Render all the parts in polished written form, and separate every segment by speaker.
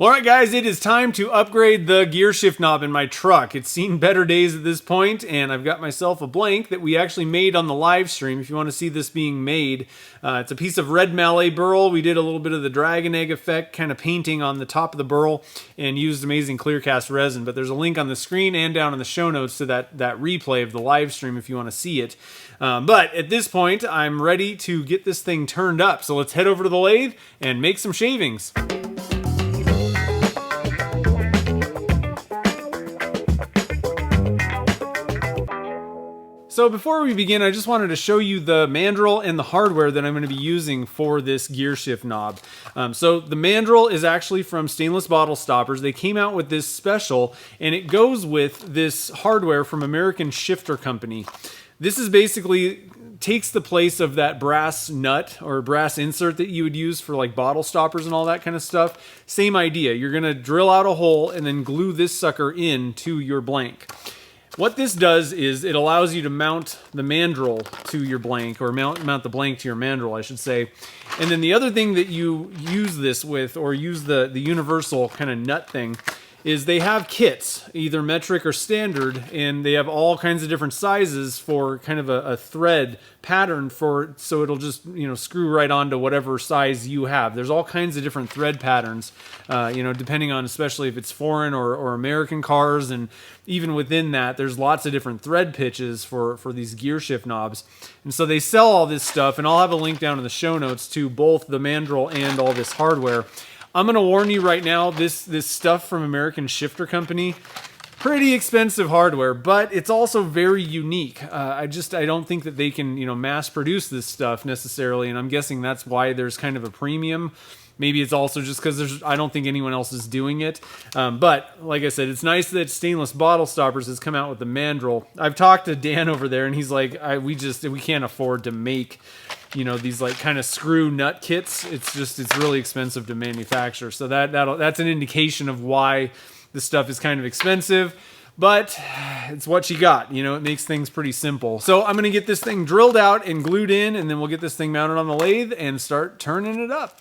Speaker 1: Well, all right, guys, it is time to upgrade the gear shift knob in my truck. It's seen better days at this point, and I've got myself a blank that we actually made on the live stream. If you want to see this being made, it's a piece of red mallet burl. We did a little bit of the dragon egg effect kind of painting on the top of the burl and used amazing clear cast resin. But there's a link on the screen and down in the show notes to that replay of the live stream if you want to see it. But at this point, I'm ready to get this thing turned up. So let's head over to the lathe and make some shavings. So before we begin, I just wanted to show you the mandrel and the hardware that I'm going to be using for this gear shift knob. So the mandrel is actually from Stainless Bottle Stoppers. They came out with this special, and it goes with this hardware from American Shifter Company. This is basically takes the place of that brass nut or brass insert that you would use for like bottle stoppers and all that kind of stuff. Same idea. You're going to drill out a hole and then glue this sucker into your blank. What this does is it allows you to mount the mandrel to your blank, or mount the blank to your mandrel, I should say. And then the other thing that you use this with, or use the universal kind of nut thing, is they have kits, either metric or standard, and they have all kinds of different sizes for kind of a thread pattern for, so it'll just, screw right onto whatever size you have. There's all kinds of different thread patterns, depending on, especially if it's foreign or American cars, and even within that, there's lots of different thread pitches for these gear shift knobs. And so they sell all this stuff, and I'll have a link down in the show notes to both the mandrel and all this hardware. I'm going to warn you right now, this stuff from American Shifter Company, pretty expensive hardware, but it's also very unique. I don't think that they can, mass produce this stuff necessarily, and I'm guessing that's why there's kind of a premium. Maybe it's also just because I don't think anyone else is doing it. But like I said, it's nice that Stainless Bottle Stoppers has come out with the mandrel. I've talked to Dan over there, and he's like, we can't afford to make these like kind of screw nut kits. It's really expensive to manufacture. So that's an indication of why this stuff is kind of expensive, but it's what you got. It makes things pretty simple. So I'm going to get this thing drilled out and glued in, and then we'll get this thing mounted on the lathe and start turning it up.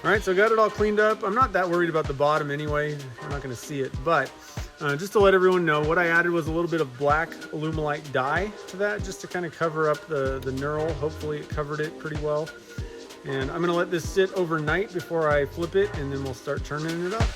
Speaker 1: All right, so I got it all cleaned up. I'm not that worried about the bottom anyway. I'm not going to see it, but just to let everyone know, what I added was a little bit of black Alumilite dye to that, just to kind of cover up the knurl. Hopefully it covered it pretty well. And I'm going to let this sit overnight before I flip it, and then we'll start turning it up.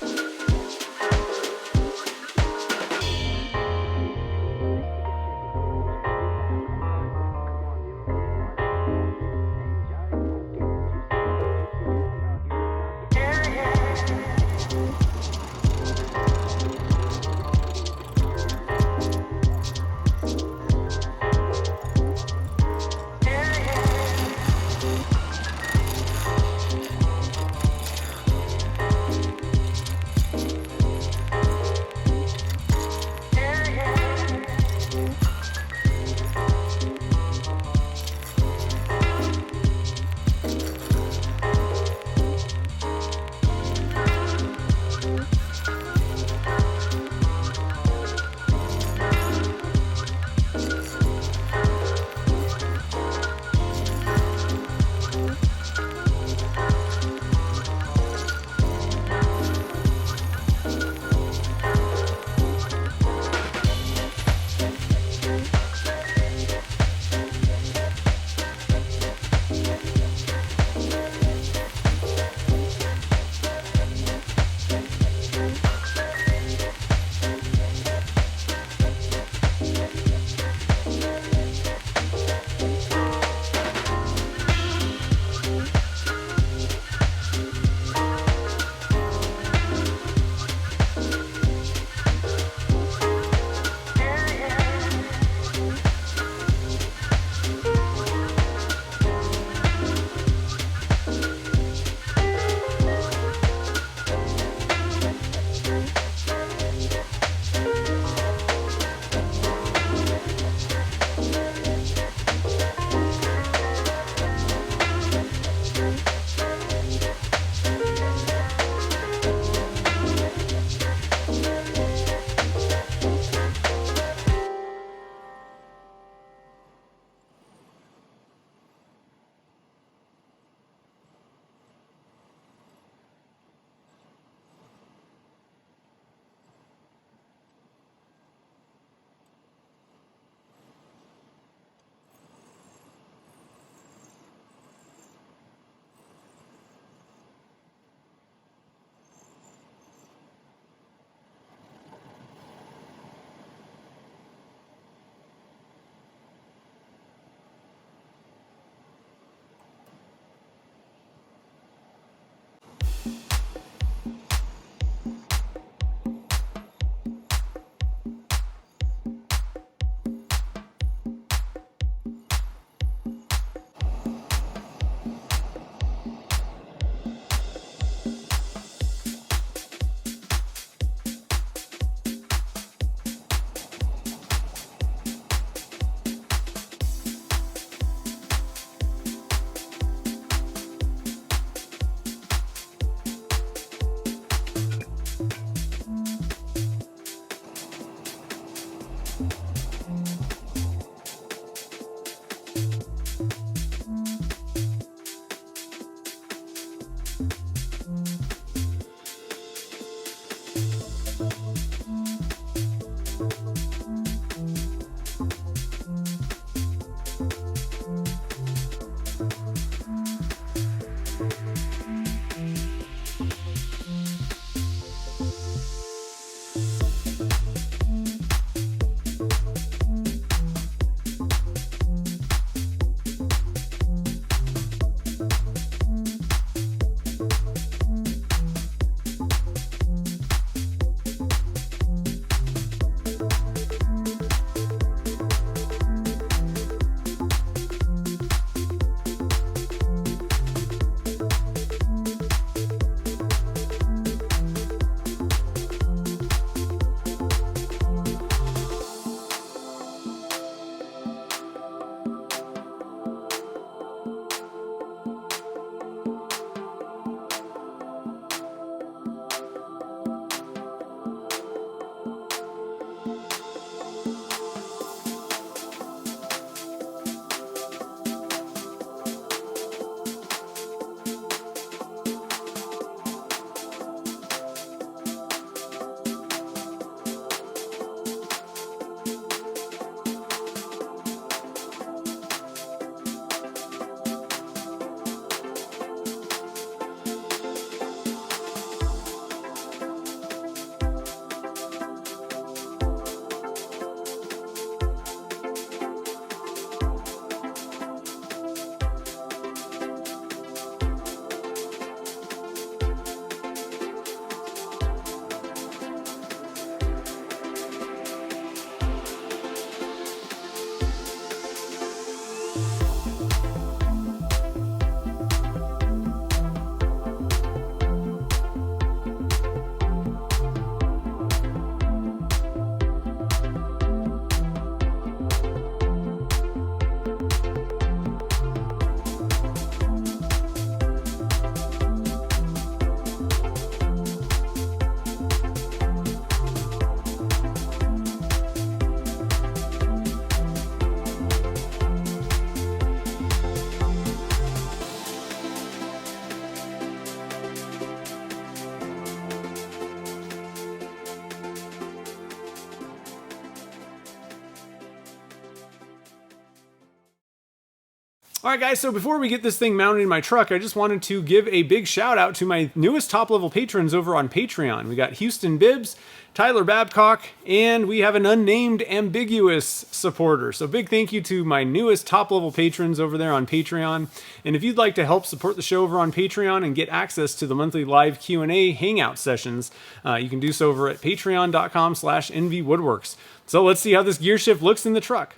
Speaker 1: All right, guys, so before we get this thing mounted in my truck, I just wanted to give a big shout out to my newest top-level patrons over on Patreon. We got Houston Bibbs, Tyler Babcock, and we have an unnamed ambiguous supporter. So big thank you to my newest top-level patrons over there on Patreon. And if you'd like to help support the show over on Patreon and get access to the monthly live Q&A hangout sessions, you can do so over at patreon.com/nvwoodworks. So let's see how this gear shift looks in the truck.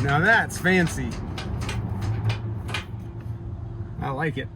Speaker 1: Now that's fancy. I like it.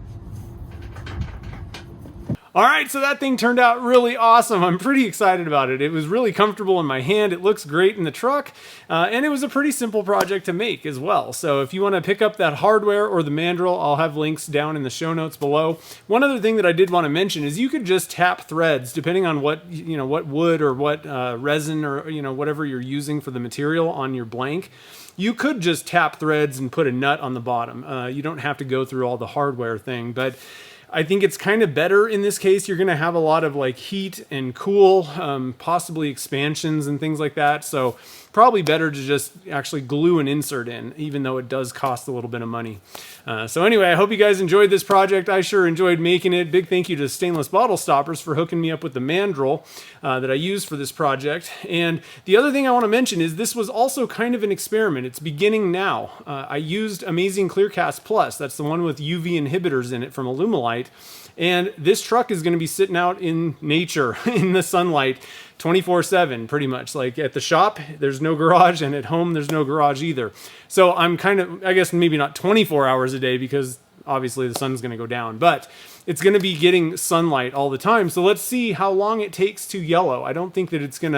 Speaker 1: All right, so that thing turned out really awesome. I'm pretty excited about it. It was really comfortable in my hand. It looks great in the truck, and it was a pretty simple project to make as well. So if you want to pick up that hardware or the mandrel, I'll have links down in the show notes below. One other thing that I did want to mention is you could just tap threads depending on what what wood or what resin or whatever you're using for the material on your blank. You could just tap threads and put a nut on the bottom. You don't have to go through all the hardware thing, but I think it's kind of better in this case. You're going to have a lot of like heat and cool, possibly expansions and things like that. So probably better to just actually glue an insert in, even though it does cost a little bit of money. So anyway, I hope you guys enjoyed this project. I sure enjoyed making it. Big thank you to Stainless Bottle Stoppers for hooking me up with the mandrel that I used for this project. And the other thing I want to mention is this was also kind of an experiment. It's beginning now. I used Amazing Clearcast Plus. That's the one with UV inhibitors in it from Alumilite. And this truck is going to be sitting out in nature, in the sunlight, 24/7, pretty much. Like at the shop, there's no garage, and at home, there's no garage either. So I'm kind of, I guess maybe not 24 hours a day because obviously the sun's going to go down, but it's going to be getting sunlight all the time. So let's see how long it takes to yellow. I don't think ACC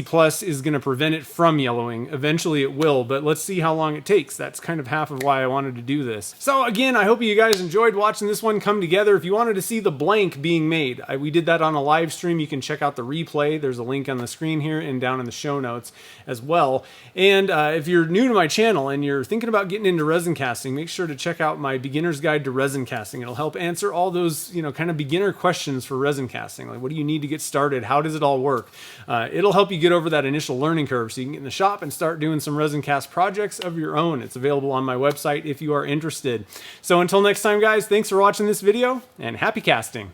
Speaker 1: Plus is going to prevent it from yellowing. Eventually it will, but let's see how long it takes. That's kind of half of why I wanted to do this. So again, I hope you guys enjoyed watching this one come together. If you wanted to see the blank being made, we did that on a live stream. You can check out the replay. There's a link on the screen here and down in the show notes as well. And if you're new to my channel and you're thinking about getting into resin casting, make sure to check out my beginner's guide to resin casting. It'll help answer all those, kind of beginner questions for resin casting. Like, what do you need to get started? How does it all work? It'll help you get over that initial learning curve so you can get in the shop and start doing some resin cast projects of your own. It's available on my website if you are interested. So until next time, guys, thanks for watching this video and happy casting.